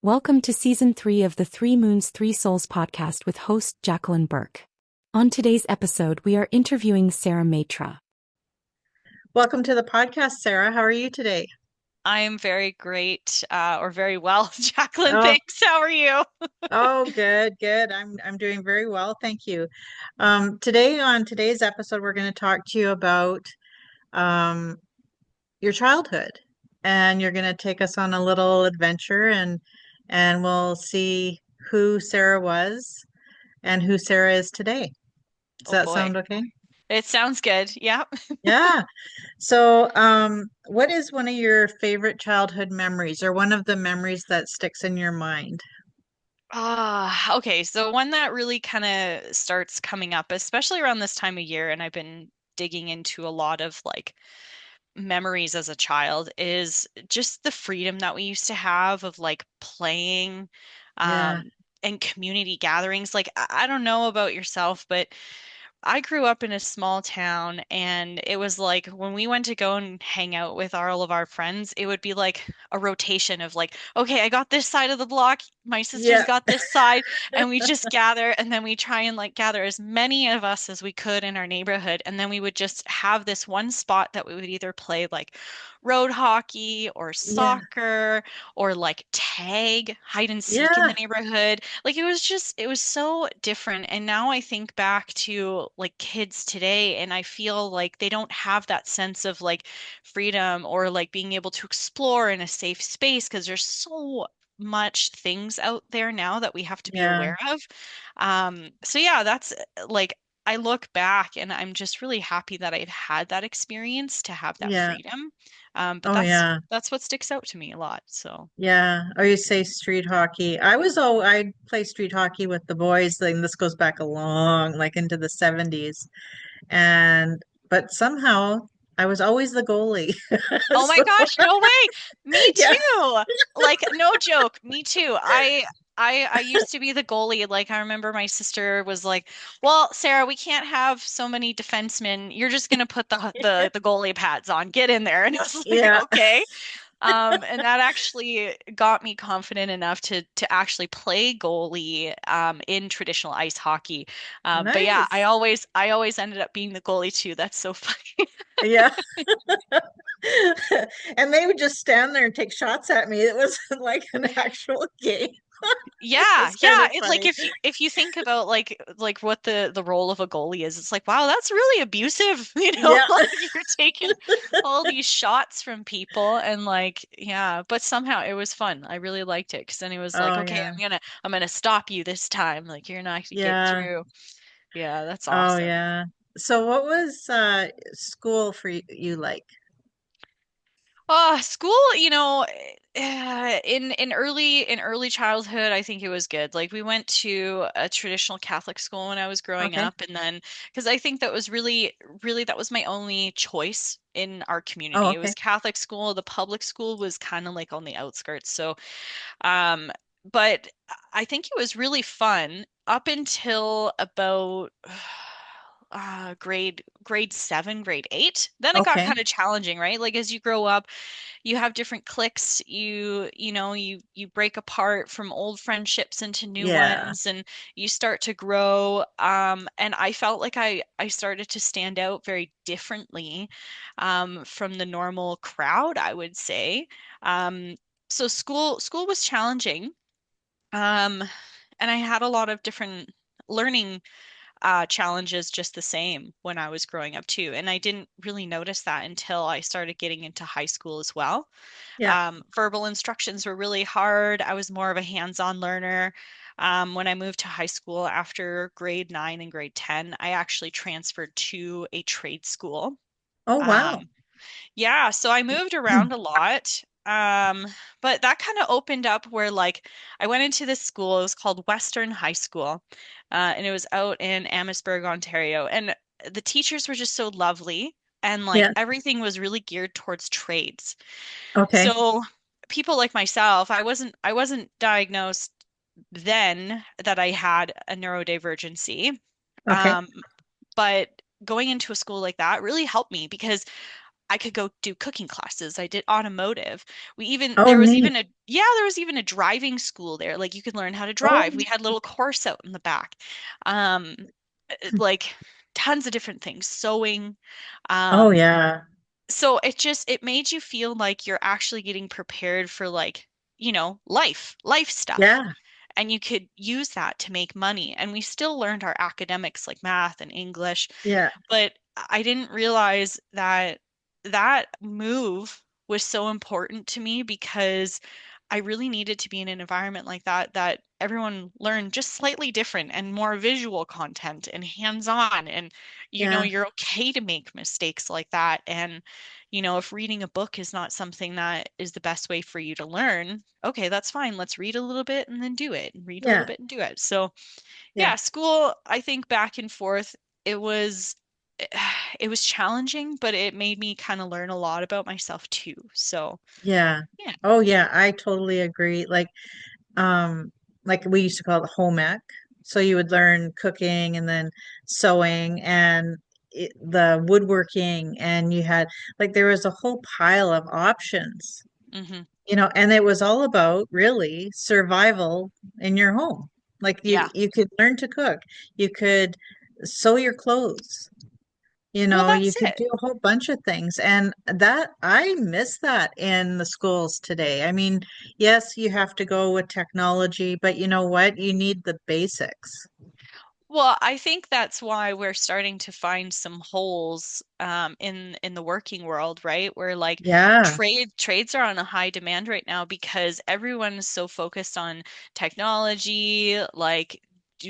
Welcome to Season 3 of the Three Moons, Three Souls podcast with host Jacqueline Burke. On today's episode, we are interviewing Sara Maitre. Welcome to the podcast, Sarah. How are you today? I'm very great, or very well, Jacqueline. Oh, Thanks. How are you? good, good. I'm doing very well, thank you. Today on today's episode, we're going to talk to you about um, your childhood, and you're going to take us on a little adventure, and we'll see who Sarah was and who Sarah is today. Does Oh that boy. sound okay? It sounds good. Yeah. Yeah. So, what is one of your favorite childhood memories, or one of the memories that sticks in your mind? Okay. So one that really kind of starts coming up, especially around this time of year, and I've been digging into a lot of like memories as a child, is just the freedom that we used to have of like playing, Yeah. um, and community gatherings. Like I don't know about yourself, but I grew up in a small town, and it was like when we went to go and hang out with all of our friends, it would be like a rotation of like, okay, I got this side of the block, my sister's Yeah. got this side, and we just gather, and then we try and like gather as many of us as we could in our neighborhood, and then we would just have this one spot that we would either play like road hockey or Yeah. soccer or like tag, hide and seek in the Yeah. neighborhood. Like it was so different. And now I think back to like kids today, and I feel like they don't have that sense of like freedom or like being able to explore in a safe space because there's so much things out there now that we have to be Yeah. aware of. So yeah, that's like I look back and I'm just really happy that I've had that experience to have that Yeah. freedom. But Oh yeah. that's what sticks out to me a lot. So Yeah. Or you say street hockey. I play street hockey with the boys, and this goes back a long, like into the 70s. And but somehow I was always the goalie. oh my So gosh, no way. Me yeah. too. Like no joke, me too. I used to be the goalie. Like I remember my sister was like, "Well, Sarah, we can't have so many defensemen. You're just gonna put the goalie pads on. Get in there." And I was like, Yeah. "Okay." And that actually got me confident enough to actually play goalie in traditional ice hockey. But yeah, Nice. I always ended up being the goalie too. That's so funny. Yeah. And they would just stand there and take shots at me. It was like an actual game. It Yeah, was kind yeah. of It's like funny. if you think about like what the role of a goalie is, it's like, wow, that's really abusive, you know, Yeah. like you're taking all these shots from people and like, yeah, but somehow it was fun. I really liked it because then it was like, Oh okay, yeah. I'm gonna stop you this time. Like you're not gonna get Yeah. through. Yeah, that's Oh awesome. yeah. So what was school for you like? School, you know, in early childhood, I think it was good. Like we went to a traditional Catholic school when I was growing Okay. up, and then because I think that was really that was my only choice in our Oh, community. It okay. was Catholic school. The public school was kind of like on the outskirts. So, um, but I think it was really fun up until about grade 7, grade 8. Then it got Okay. kind of challenging, right? Like as you grow up you have different cliques, you know you break apart from old friendships into new Yeah. ones and you start to grow, and I felt like I started to stand out very differently from the normal crowd, I would say. So school was challenging, um, and I had a lot of different learning challenges just the same when I was growing up too. And I didn't really notice that until I started getting into high school as well. Yeah. Verbal instructions were really hard. I was more of a hands-on learner. When I moved to high school after grade 9 and grade 10, I actually transferred to a trade school. Oh, wow. Um, yeah, so I moved around a lot. But that kind of opened up where like I went into this school, it was called Western High School, and it was out in Amherstburg, Ontario. And the teachers were just so lovely and like Yeah. everything was really geared towards trades. Okay. So people like myself, I wasn't diagnosed then that I had a neurodivergency. Okay. Um, but going into a school like that really helped me because I could go do cooking classes. I did automotive. We even Oh, there was neat. even a yeah, there was even a driving school there. Like you could learn how to Oh, drive. We had a little course out in the back. Um, like tons of different things, sewing. oh Um, yeah. so it made you feel like you're actually getting prepared for like, life stuff. Yeah. And you could use that to make money. And we still learned our academics like math and English, Yeah. but I didn't realize that that move was so important to me because I really needed to be in an environment like that, that everyone learned just slightly different and more visual content and hands-on. And, Yeah. you're okay to make mistakes like that. And, if reading a book is not something that is the best way for you to learn, okay, that's fine. Let's read a little bit and then do it, and read a little Yeah. bit and do it. So, Yeah. yeah, school, I think back and forth, it was it was challenging, but it made me kind of learn a lot about myself too. So, Yeah. yeah. Oh yeah, I totally agree. Um like we used to call it home ec. So you would learn cooking and then sewing and the woodworking, and you had like there was a whole pile of options, Hmm. and it was all about really survival in your home. Like Yeah. you could learn to cook, you could sew your clothes. Well, You that's could it. do a whole bunch of things. And that I miss that in the schools today. I mean, yes, you have to go with technology, but you know what? You need the basics. Well, I think that's why we're starting to find some holes in the working world, right? Where like Yeah, trades are on a high demand right now because everyone is so focused on technology, like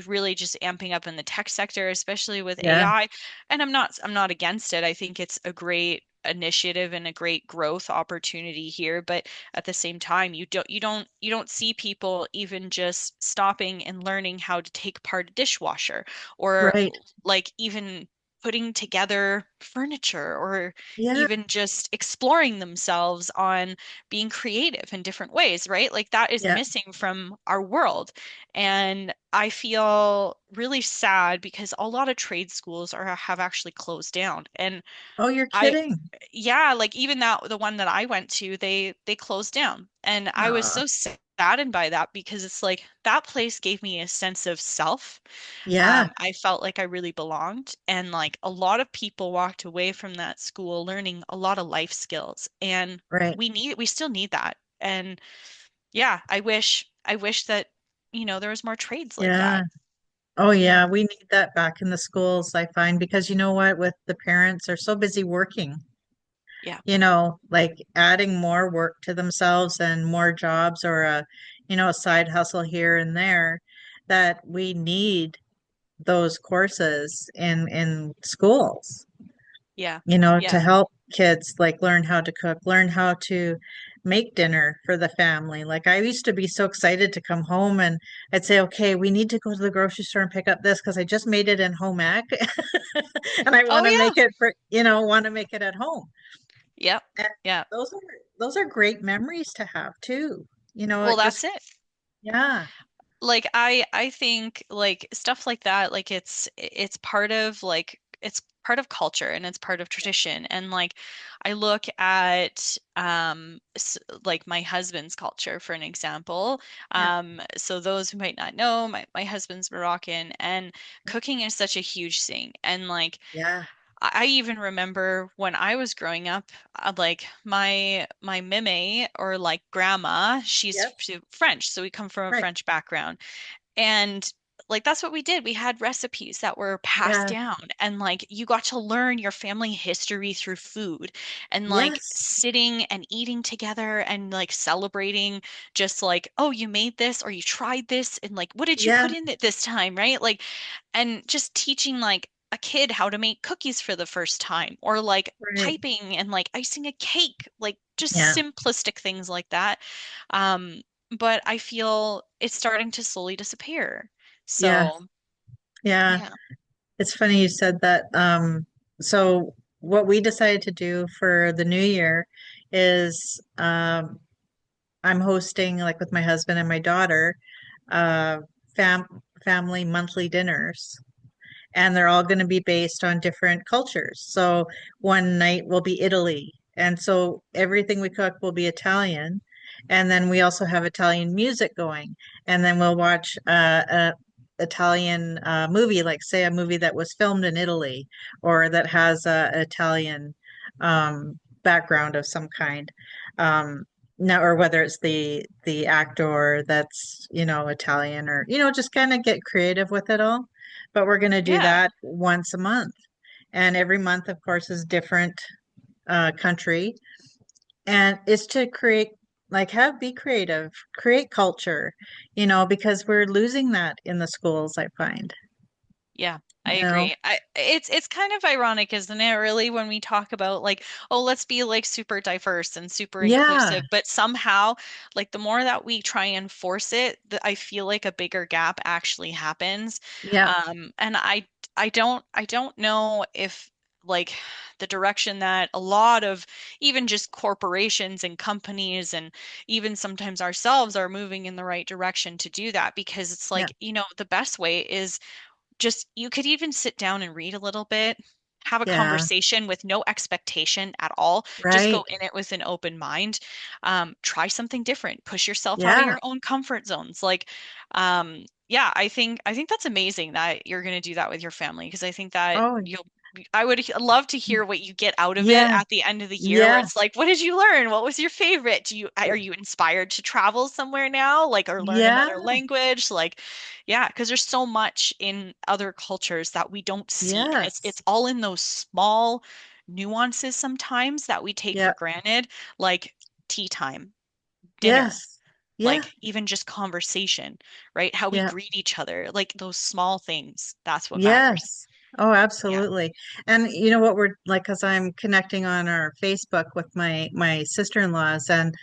really just amping up in the tech sector, especially with yeah, AI. And I'm not against it. I think it's a great initiative and a great growth opportunity here, but at the same time you don't see people even just stopping and learning how to take apart a dishwasher, or right. like even putting together furniture, or Yeah, even just exploring themselves on being creative in different ways, right? Like that is yeah. missing from our world. And I feel really sad because a lot of trade schools have actually closed down. And Oh, you're I kidding. yeah, like even that the one that I went to, they closed down. And I was Aw, so saddened by that because it's like that place gave me a sense of self. yeah, I felt like I really belonged, and like a lot of people walked away from that school learning a lot of life skills. And right. we still need that. And yeah, I wish that, there was more trades like Yeah. that. Oh, Yeah. yeah. We need that back in the schools, I find, because you know what? With the parents are so busy working, Yeah. like adding more work to themselves and more jobs or a side hustle here and there, that we need those courses in schools, Yeah. to Yeah. help kids like learn how to cook, learn how to make dinner for the family. Like I used to be so excited to come home and I'd say, okay, we need to go to the grocery store and pick up this because I just made it in home ec and I Oh want to yeah. make it want to make it at home. Yep. And Yeah. those are those are great memories to have too. Well, It that's just it. yeah, Like I think like stuff like that, like it's part of culture and it's part of tradition. And like I look at like my husband's culture for an example. yeah, So those who might not know, my husband's Moroccan, and cooking is such a huge thing. And like yeah, I even remember when I was growing up, like my meme, or like grandma, she's yep, French, so we come from a right, French background. And like that's what we did. We had recipes that were passed yeah, down, and like you got to learn your family history through food, and like yes, sitting and eating together and like celebrating, just like, oh, you made this or you tried this, and like what did you yeah, put in it this time, right? Like, and just teaching like a kid how to make cookies for the first time, or like right, piping and like icing a cake, like just yeah, simplistic things like that. Um, but I feel it's starting to slowly disappear. yeah, So, yeah. yeah. It's funny you said that. So what we decided to do for the new year is I'm hosting like with my husband and my daughter uh fam family monthly dinners. and they're all going to be based on different cultures. So one night will be Italy, and so everything we cook will be Italian. And then we also have Italian music going, and then we'll watch a Italian movie, like say a movie that was filmed in Italy or that has a Italian background of some kind. Now, or whether it's the actor that's, Italian, or, just kind of get creative with it all. But we're going to do Yeah. that once a month. And every month, of course, is different country. And it's to create, like, be creative, create culture, because we're losing that in the schools, I find, Yeah, I you know? agree. It's kind of ironic, isn't it, really, when we talk about like, oh, let's be like super diverse and super Yeah, inclusive, but somehow, like the more that we try and force it, I feel like a bigger gap actually happens. yeah, And I don't know if like the direction that a lot of even just corporations and companies and even sometimes ourselves are moving in the right direction to do that because it's yeah, like, the best way is just you could even sit down and read a little bit, have a yeah, conversation with no expectation at all. Just right. go in it with an open mind. Try something different. Push yourself out of Yeah. your own comfort zones. Yeah, I think that's amazing that you're going to do that with your family because I think that Oh, I would love to hear what you get out of it yeah, at the end of the year where yeah, it's like, what did you learn? What was your favorite? Are you inspired to travel somewhere now? Like, or learn yeah, another language? Like, yeah, because there's so much in other cultures that we don't see. And it's yes, all in those small nuances sometimes that we take for yeah, granted, like tea time, dinner, yes, yeah, like even just conversation, right? How we yeah. greet each other, like those small things. That's what matters. Yes. Oh, Yeah. absolutely. And you know what we're like, because I'm connecting on our Facebook with my sister-in-laws, and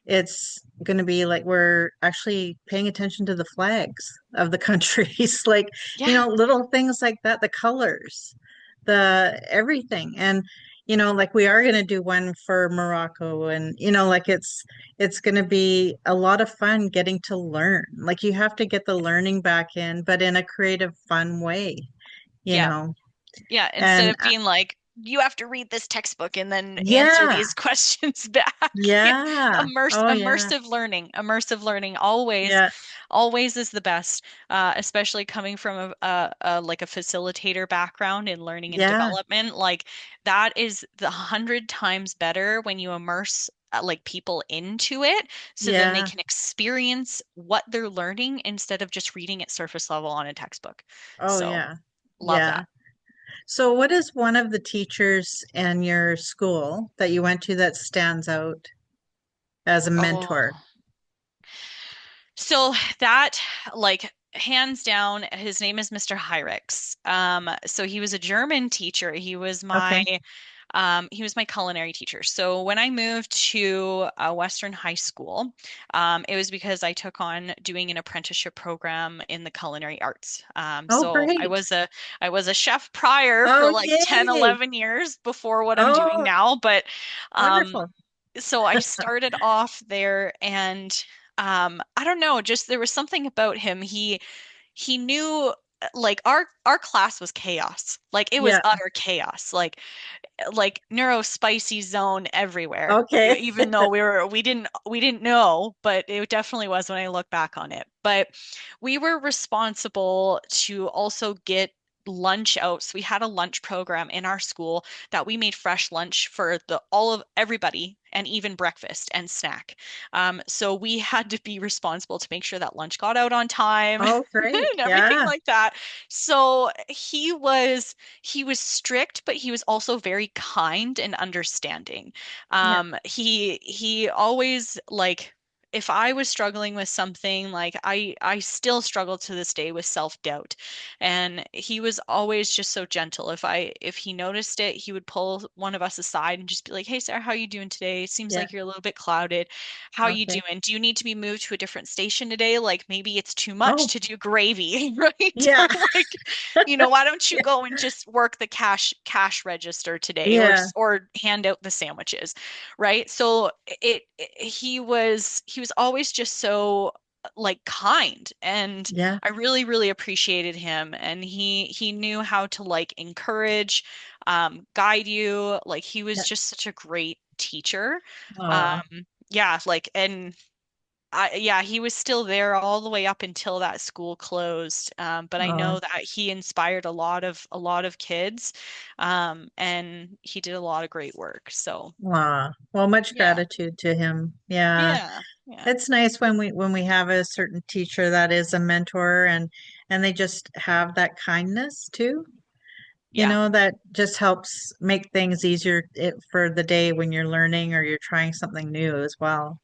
it's going to be like we're actually paying attention to the flags of the countries, like, Yeah. little things like that, the colors, the everything. And like we are going to do one for Morocco, and like it's going to be a lot of fun getting to learn. Like you have to get the learning back in, but in a creative, fun way you Yeah. know. Yeah, instead And of being like, you have to read this textbook and then answer yeah, these questions back. yeah, oh yeah, Immersive learning always, yeah, always is the best, especially coming from a like a facilitator background in learning and yeah, development. Like that is the 100 times better when you immerse like people into it, so then they yeah, can experience what they're learning instead of just reading it surface level on a textbook. oh So yeah, love yeah. that. So what is one of the teachers in your school that you went to that stands out as a mentor? Oh, so that like hands down, his name is Mr. Hyrix. So he was a German teacher. Okay. He was my culinary teacher. So when I moved to a Western high school, it was because I took on doing an apprenticeship program in the culinary arts. Oh, So great. I was a chef prior for Oh, like 10, yay. 11 years before what I'm doing Oh, now. But um, wonderful. so I started off there and I don't know, just there was something about him. He knew like our class was chaos. Like it was Yeah. utter chaos. Like neuro spicy zone everywhere. Okay. Even though we didn't know, but it definitely was when I look back on it. But we were responsible to also get lunch out. So we had a lunch program in our school that we made fresh lunch for the all of everybody and even breakfast and snack. So we had to be responsible to make sure that lunch got out on time Oh, great. and everything Yeah. like that. So he was strict, but he was also very kind and understanding. Yeah. He always like if I was struggling with something, like I still struggle to this day with self-doubt. And he was always just so gentle. If he noticed it, he would pull one of us aside and just be like, "Hey Sarah, how you doing today? Seems Yeah. like you're a little bit clouded. How you Okay. doing? Do you need to be moved to a different station today? Like maybe it's too much Oh, to do gravy, right? yeah. Like, why don't you go and just work the cash register today Yeah. or hand out the sandwiches, right? So he was always just so like kind, and Yeah. I really really appreciated him, and he knew how to like encourage, guide you. Like he was Yeah. just such a great teacher. Oh, Yeah, like, and yeah, he was still there all the way up until that school closed. But I oh, know that he inspired a lot of kids, and he did a lot of great work. So wow. Well, much yeah, gratitude to him. Yeah. yeah, yeah, It's nice when we have a certain teacher that is a mentor and they just have that kindness too. yeah. That just helps make things easier for the day when you're learning or you're trying something new as well.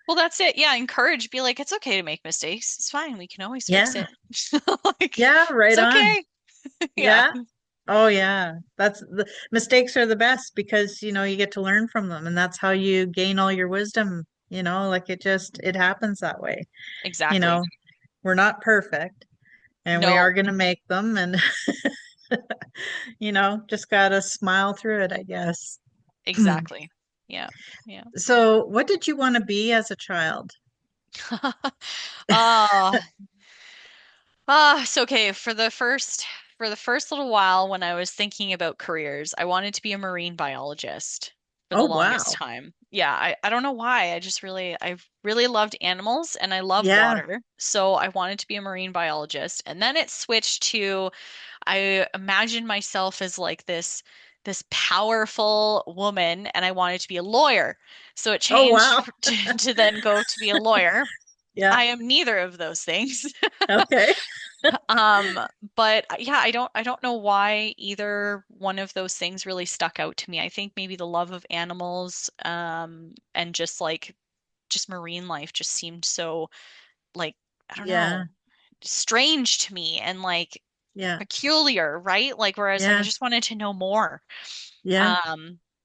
Well, that's it. Yeah, encourage. Be like, it's okay to make mistakes. It's fine. We can always fix Yeah. it. Like, Yeah, it's right on. okay. Yeah, Yeah. Oh yeah. That's the mistakes are the best because you get to learn from them and that's how you gain all your wisdom, like it happens that way. You exactly. know, we're not perfect and we are No, going to make them and just got to smile through it, I guess. exactly. Yeah, yeah. So, what did you want to be as a child? Oh, so okay, for the first little while when I was thinking about careers, I wanted to be a marine biologist for the Oh, longest wow. time. Yeah, I don't know why. I really loved animals and I love Yeah. water. So I wanted to be a marine biologist. And then it switched to I imagined myself as like this powerful woman and I wanted to be a lawyer. So it Oh, changed wow. to then go to be a lawyer. Yeah. I am neither of those things. Okay. Um, but yeah, I don't know why either one of those things really stuck out to me. I think maybe the love of animals, and just marine life just seemed so like, I don't Yeah. know, strange to me and like Yeah. peculiar, right? Like whereas like I Yeah. just wanted to know more. Yeah.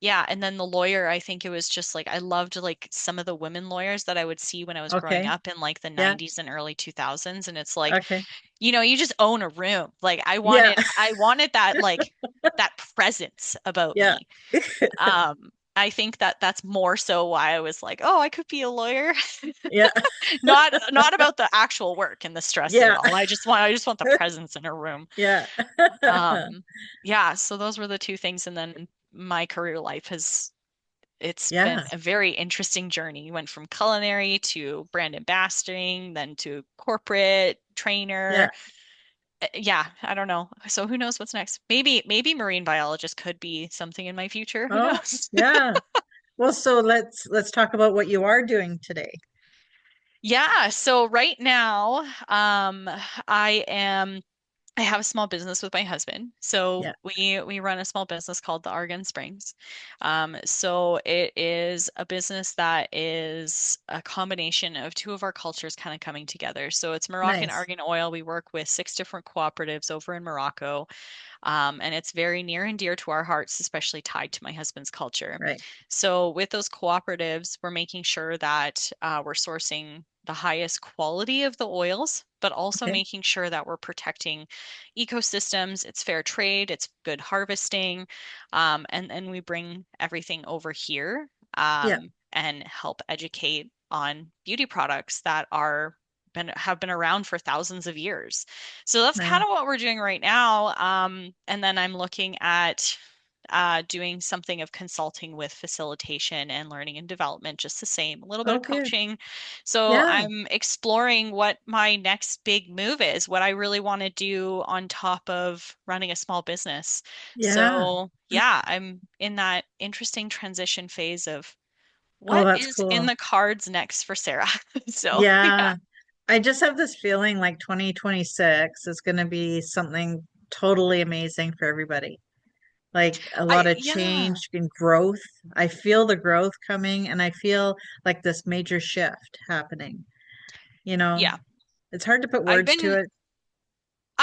Yeah, and then the lawyer, I think it was just like I loved like some of the women lawyers that I would see when I was growing Okay. up in like the Yeah. 90s and early 2000s, and it's like, Okay. you just own a room. Like I Yeah. wanted I wanted that like that presence about Yeah. me. I think that that's more so why I was like, oh, I could be a lawyer. Yeah. Not about the actual work and the stress of it Yeah. all. I just want the presence in a room. Yeah. Um, yeah, so those were the two things. And then my career life it's been Yeah. a very interesting journey. Went from culinary to brand ambassadoring, then to corporate Yeah. trainer. Yeah, I don't know. So who knows what's next? Maybe marine biologist could be something in my future. Who Oh, knows? yeah. Well, so let's talk about what you are doing today. Yeah, so right now, I am I have a small business with my husband. So Yeah. we run a small business called the Argan Springs. So it is a business that is a combination of two of our cultures kind of coming together. So it's Moroccan Nice. argan oil. We work with 6 different cooperatives over in Morocco. And it's very near and dear to our hearts, especially tied to my husband's culture. Right. So with those cooperatives, we're making sure that we're sourcing the highest quality of the oils, but also Okay. making sure that we're protecting ecosystems. It's fair trade, it's good harvesting, and we bring everything over here, Yeah. and help educate on beauty products that have been around for thousands of years. So that's kind Nice. of what we're doing right now. And then I'm looking at doing something of consulting with facilitation and learning and development, just the same, a little bit Oh, of good. coaching. So Yeah. I'm exploring what my next big move is, what I really want to do on top of running a small business. Yeah. So yeah, I'm in that interesting transition phase of Oh, what that's is in cool. the cards next for Sarah. So yeah, Yeah. I just have this feeling like 2026 is going to be something totally amazing for everybody. Like a lot of yeah, change and growth. I feel the growth coming and I feel like this major shift happening. You know, yeah. it's hard to put I've words to been it.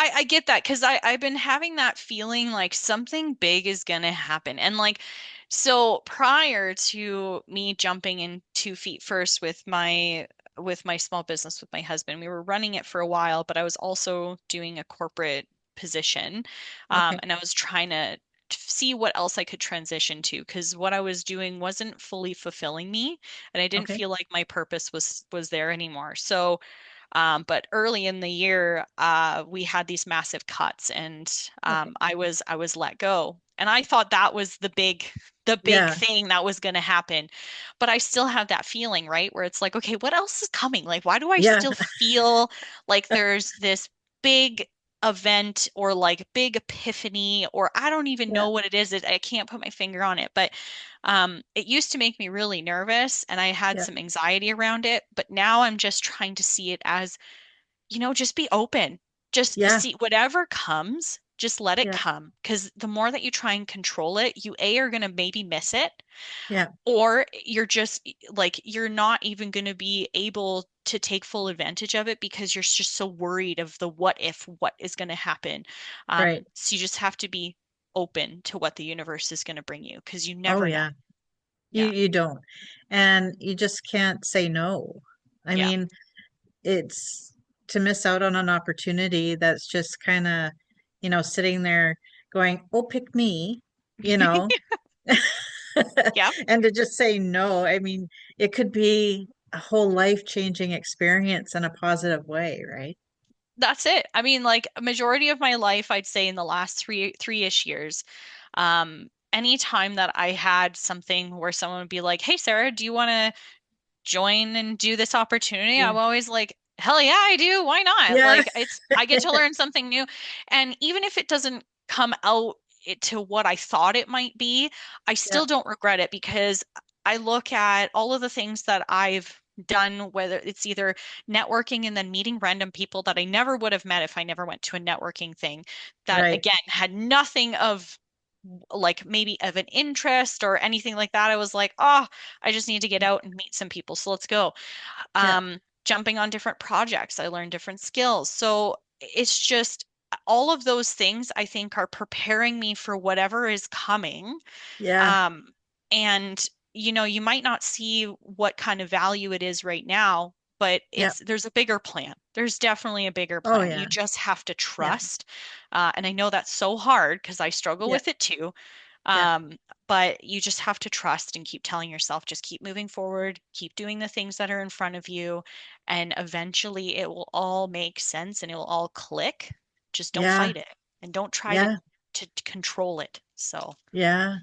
I get that because I've been having that feeling like something big is gonna happen. And like so prior to me jumping in 2 feet first with my small business with my husband, we were running it for a while, but I was also doing a corporate position. Okay. And I was trying to see what else I could transition to because what I was doing wasn't fully fulfilling me and I didn't Okay. feel like my purpose was there anymore. So But early in the year, we had these massive cuts, and Okay. I was let go. And I thought that was the big Yeah. thing that was going to happen. But I still have that feeling, right? Where it's like, okay, what else is coming? Like, why do I Yeah. still feel like there's this big event or like big epiphany, or I don't even Yeah. know what it is. I can't put my finger on it, but it used to make me really nervous and I had Yeah. some anxiety around it. But now I'm just trying to see it as, just be open. Just Yeah. see whatever comes, just let it Yeah. come. Because the more that you try and control it, you A, are going to maybe miss it, Yeah. or you're just like, you're not even going to be able to take full advantage of it because you're just so worried of the what if, what is going to happen. Right. So you just have to be open to what the universe is going to bring you because you Oh never know. yeah. You Yeah. you don't. And you just can't say no. I Yeah. mean, it's to miss out on an opportunity that's just kind of, sitting there going, "Oh, pick me," you know, Yeah. and to just say no. I mean, it could be a whole life-changing experience in a positive way, right? That's it. I mean, like a majority of my life, I'd say in the last three-ish years, anytime that I had something where someone would be like, "Hey, Sarah, do you want to join and do this opportunity?" Yeah. I'm always like, "Hell yeah, I do. Why not?" Yeah. Like I get to learn something new. And even if it doesn't come out to what I thought it might be, I Yeah. still don't regret it because I look at all of the things that I've done, whether it's either networking and then meeting random people that I never would have met if I never went to a networking thing that Right. again had nothing of like maybe of an interest or anything like that. I was like, oh, I just need to get out and meet some people. So let's go. Yeah. Jumping on different projects, I learned different skills. So it's just all of those things I think are preparing me for whatever is coming. Yeah. Um, and you might not see what kind of value it is right now, but Yeah. there's a bigger plan. There's definitely a bigger Oh plan. You yeah. just have to Yeah. trust. And I know that's so hard because I struggle Yeah. with it too. Yeah. Um, but you just have to trust and keep telling yourself, just keep moving forward, keep doing the things that are in front of you, and eventually it will all make sense and it will all click. Just don't Yeah. fight it and don't try to Yeah. control it. So, Yeah.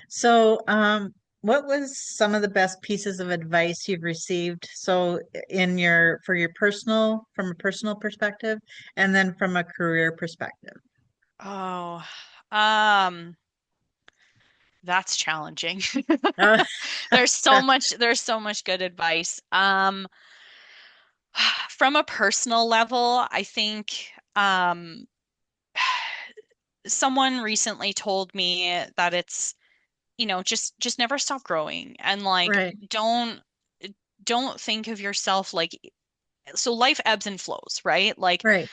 So, what was some of the best pieces of advice you've received? So, for your from a personal perspective, and then from a career perspective. oh, um, that's challenging. Uh, There's so much good advice. From a personal level, I think someone recently told me that it's, just never stop growing and like right, don't think of yourself like, so life ebbs and flows, right? Like right.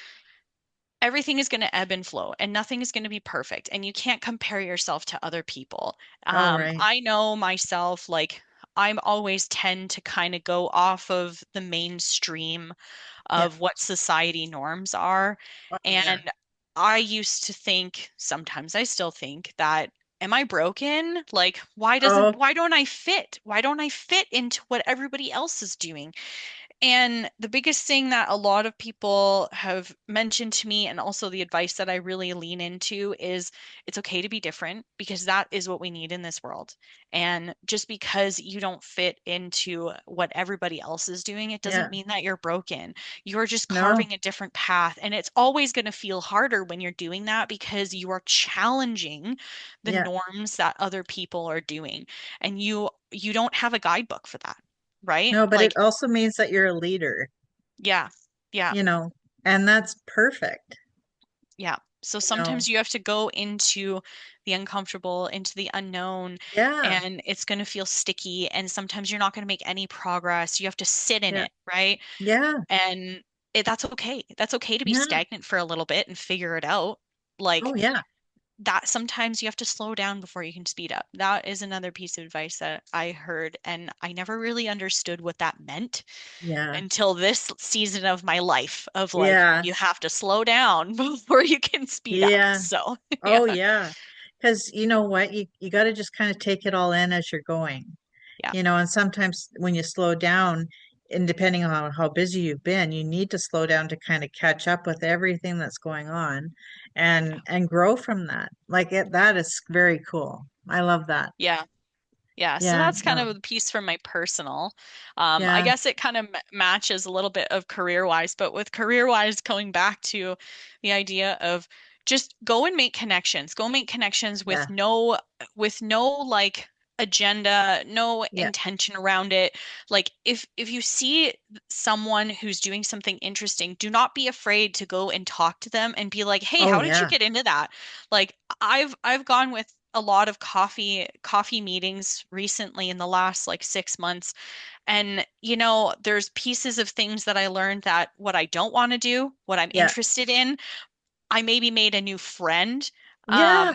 everything is going to ebb and flow and nothing is going to be perfect and you can't compare yourself to other people. Oh, right. I know myself, like I'm always tend to kind of go off of the mainstream Yeah. of what society norms are. Oh, yeah. And I used to think, sometimes I still think that, am I broken? Like, Oh, why don't I fit? Why don't I fit into what everybody else is doing? And the biggest thing that a lot of people have mentioned to me, and also the advice that I really lean into, is it's okay to be different because that is what we need in this world. And just because you don't fit into what everybody else is doing, it doesn't yeah. mean that you're broken. You're just No. carving a different path. And it's always going to feel harder when you're doing that because you are challenging the Yeah. norms that other people are doing. And you don't have a guidebook for that, right? No, but it Like, also means that you're a leader, yeah, yeah, you know, and that's perfect, yeah. So you know. sometimes you have to go into the uncomfortable, into the unknown, Yeah. and it's going to feel sticky. And sometimes you're not going to make any progress. You have to sit in Yeah. it, right? Yeah. And that's okay. That's okay to be Yeah. stagnant for a little bit and figure it out. Oh, Like yeah. that, sometimes you have to slow down before you can speed up. That is another piece of advice that I heard, and I never really understood what that meant Yeah. until this season of my life of like Yeah. you have to slow down before you can speed up. Yeah. So, yeah. Oh, yeah. Because you know what? You got to just kind of take it all in as you're going, Yeah. and sometimes when you slow down, and depending on how busy you've been, you need to slow down to kind of catch up with everything that's going on and grow from that. Like that is very cool. I love that. Yeah. Yeah, so Yeah, that's kind no. of the piece from my personal. I Yeah. guess it kind of matches a little bit of career-wise, but with career-wise, going back to the idea of just go and make connections. Go make connections Yeah. with no like agenda, no Yeah. intention around it. Like if you see someone who's doing something interesting, do not be afraid to go and talk to them and be like, "Hey, Oh how did you yeah. get into that?" Like I've gone with a lot of coffee meetings recently in the last like 6 months. And there's pieces of things that I learned that what I don't want to do, what I'm Yeah. interested in, I maybe made a new friend. Yeah.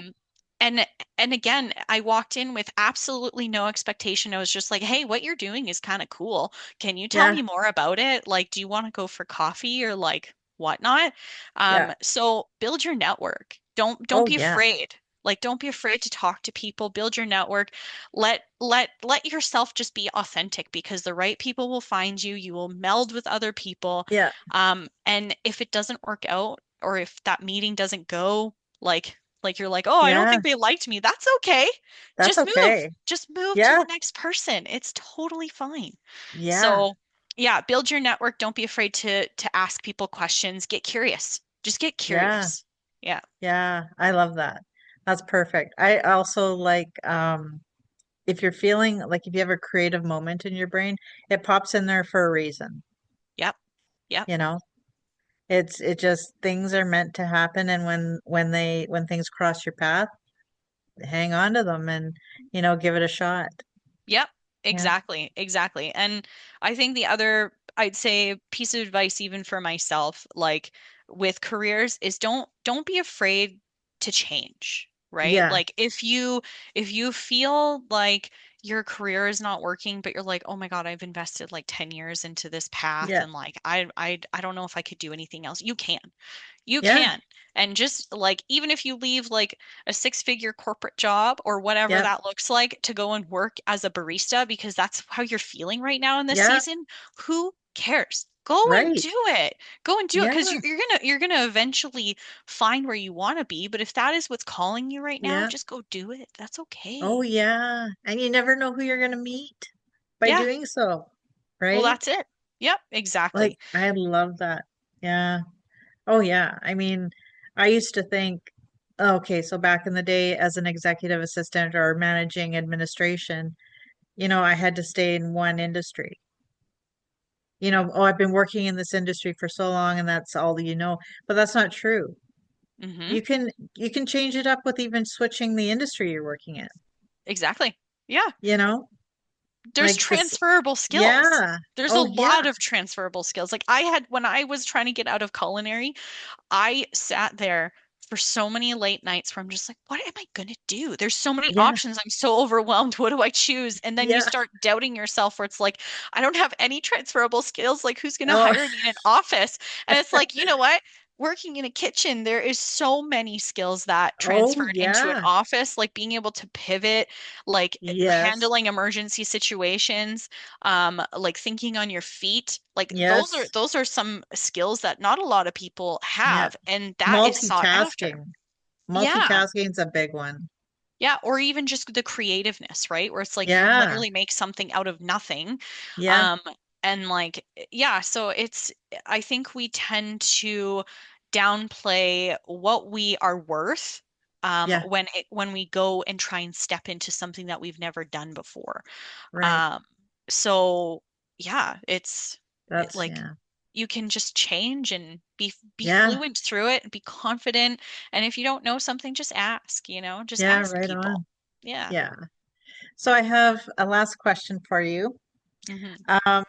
And and again, I walked in with absolutely no expectation. I was just like, "Hey, what you're doing is kind of cool. Can you tell Yeah. me more about it? Like, do you want to go for coffee or like whatnot?" Yeah. So build your network. Don't Oh be yeah. afraid. Like, don't be afraid to talk to people. Build your network. Let yourself just be authentic because the right people will find you. You will meld with other people. Yeah. And if it doesn't work out, or if that meeting doesn't go like you're like, "Oh, I don't Yeah. think they liked me." That's okay. That's okay. Just move to Yeah. the next person. It's totally fine. Yeah. So yeah, build your network. Don't be afraid to ask people questions. Get curious. Just get Yeah. curious. Yeah. Yeah. I love that. That's perfect. I also like if you're feeling like if you have a creative moment in your brain, it pops in there for a reason, Yep. Yep. you know? It just things are meant to happen, and when things cross your path, hang on to them and give it a shot. Yep, Yeah. exactly, exactly. And I think the other, I'd say, piece of advice even for myself, like with careers, is don't be afraid to change, right? Yeah. Like if you feel like your career is not working, but you're like, "Oh my God, I've invested like 10 years into this path Yeah. and like I don't know if I could do anything else." You can. You Yeah. can. And just like, even if you leave like a six-figure corporate job or whatever Yeah. that looks like to go and work as a barista because that's how you're feeling right now in this Yeah. season, who cares? Go and Right. do it. Go and do it Yeah. because you're gonna eventually find where you want to be. But if that is what's calling you right now, Yeah. just go do it. That's Oh okay. yeah. And you never know who you're going to meet by Yeah. doing so, Well, right? that's it. Yep, Like exactly. I love that. Yeah. Oh yeah. I mean, I used to think, okay, so back in the day as an executive assistant or managing administration, I had to stay in one industry. Oh, I've been working in this industry for so long and that's all you know. But that's not true. Mm-hmm. You can change it up with even switching the industry you're working in, Exactly. Yeah. you know? There's Like this, transferable skills. yeah. There's a Oh yeah. lot of transferable skills. Like when I was trying to get out of culinary, I sat there for so many late nights where I'm just like, what am I gonna do? There's so many Yeah. options. I'm so overwhelmed. What do I choose? And then you Yeah. start doubting yourself where it's like, I don't have any transferable skills. Like, who's gonna Oh, hire me in an office? And it's like, you know what? Working in a kitchen, there is so many skills that oh transferred into an yeah. office, like being able to pivot, like Yes. handling emergency situations, like thinking on your feet. Like Yes. those are some skills that not a lot of people Yeah. have, and that is sought after. Multitasking. Yeah. Multitasking's a big one. Yeah, or even just the creativeness, right? Where it's like you Yeah. literally make something out of nothing. Yeah. Um, and like, yeah, so I think we tend to downplay what we are worth, Yeah. when we go and try and step into something that we've never done before. Right. Um, so yeah, That's like yeah. you can just change and be Yeah. fluent through it and be confident. And if you don't know something, just ask, just Yeah, ask right people. on. Yeah. Yeah. So I have a last question for you. Hmm. Um,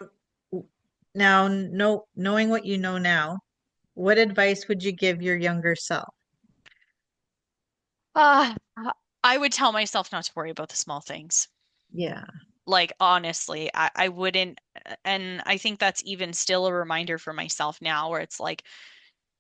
now, knowing what you know now, what advice would you give your younger self? Uh, I would tell myself not to worry about the small things. Yeah. Like honestly, I wouldn't, and I think that's even still a reminder for myself now where it's like,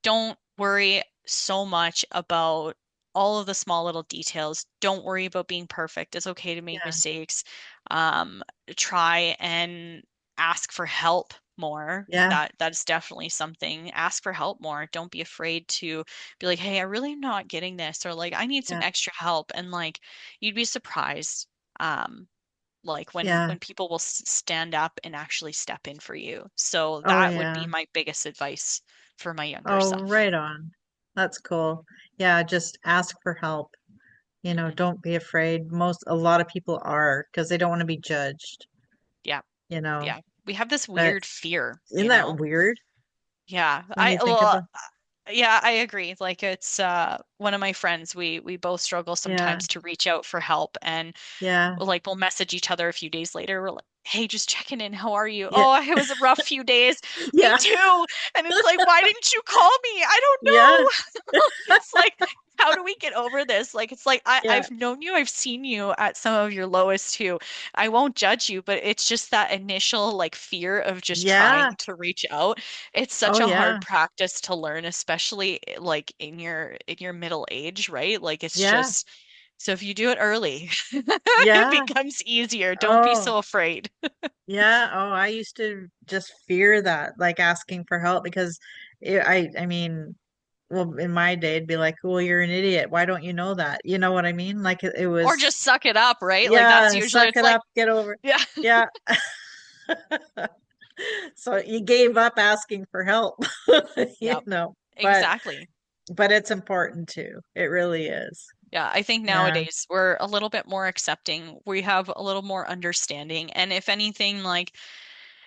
don't worry so much about all of the small little details. Don't worry about being perfect. It's okay to make Yeah. mistakes. Um, Try and ask for help more. Yeah. That's definitely something. Ask for help more. Don't be afraid to be like, hey, I really am not getting this, or like I need some Yeah. extra help. And like you'd be surprised. Like Yeah. when people will stand up and actually step in for you. So Oh, that would be yeah. my biggest advice for my younger Oh, self. right on. That's cool. Yeah, just ask for help. Hmm. Don't be afraid. A lot of people are because they don't want to be judged, Yeah, you know. yeah. We have this But weird fear, isn't that weird Yeah, when you think about? yeah, I agree. Like it's one of my friends, we both struggle Yeah. sometimes to reach out for help, and Yeah. like we'll message each other a few days later. We're like, "Hey, just checking in. How are you?" Yeah. "Oh, it was a rough few days." "Me Yeah. too." And it's like, "Why didn't you call me?" "I don't Yeah. know." It's like, how do we get over this? Like it's like Yeah. I've known you, I've seen you at some of your lowest too. I won't judge you, but it's just that initial like fear of just Yeah. trying to reach out. It's Oh, such a hard yeah. practice to learn, especially like in your middle age, right? Like it's Yeah. just so if you do it early, it Yeah. becomes easier. Don't be Oh, so afraid. yeah. Oh, I used to just fear that, like asking for help because I mean, well, in my day, it'd be like, well, you're an idiot. Why don't you know that? You know what I mean? Like it Or was, just suck it up, right? Like that's yeah, usually suck it's it like, up, get over. yeah, Yeah. So you gave up asking for help, yep, but exactly. it's important too. It really is. Yeah, I think Yeah. nowadays we're a little bit more accepting. We have a little more understanding. And if anything, like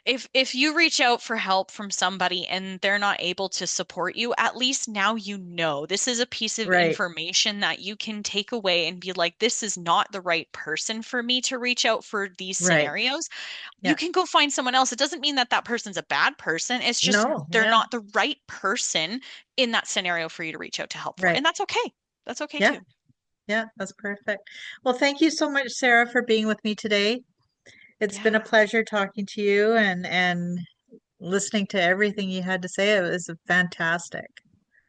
if you reach out for help from somebody and they're not able to support you, at least now you know this is a piece of Right. information that you can take away and be like, this is not the right person for me to reach out for these Right. scenarios. You Yeah. can go find someone else. It doesn't mean that that person's a bad person. It's just No. they're Yeah. not the right person in that scenario for you to reach out to help for. Right. And that's okay. That's okay Yeah. too. Yeah. That's perfect. Well, thank you so much, Sarah, for being with me today. It's been a Yeah. pleasure talking to you and listening to everything you had to say. It was fantastic.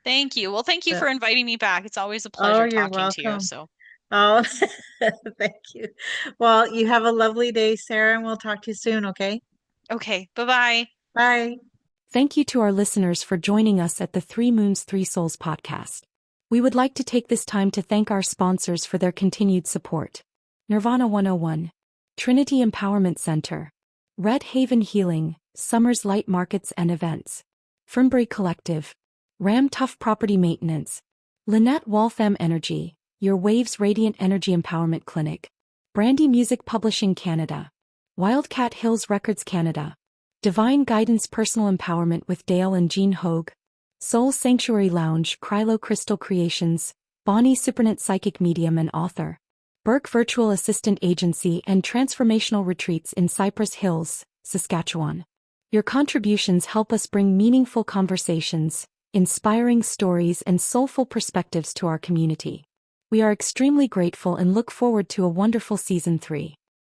Thank you. Well, thank you So, for inviting me back. It's always a oh, pleasure you're talking to you. welcome. So, Oh, thank you. Well, you have a lovely day, Sarah, and we'll talk to you soon, okay? okay. Bye-bye. Bye. Thank you to our listeners for joining us at the Three Moons, Three Souls podcast. We would like to take this time to thank our sponsors for their continued support. Nirvana 101, Trinity Empowerment Center, Red Haven Healing, Summers Light Markets and Events, Fernbury Collective, Ram Tough Property Maintenance, Lynette Waltham Energy, Your Waves Radiant Energy Empowerment Clinic, Brandy Music Publishing Canada, Wildcat Hills Records Canada, Divine Guidance Personal Empowerment with Dale and Jean Hogue, Soul Sanctuary Lounge, Krylo Crystal Creations, Bonnie Supernet Psychic Medium and Author, Burke Virtual Assistant Agency and Transformational Retreats in Cypress Hills, Saskatchewan. Your contributions help us bring meaningful conversations, inspiring stories and soulful perspectives to our community. We are extremely grateful and look forward to a wonderful Season 3.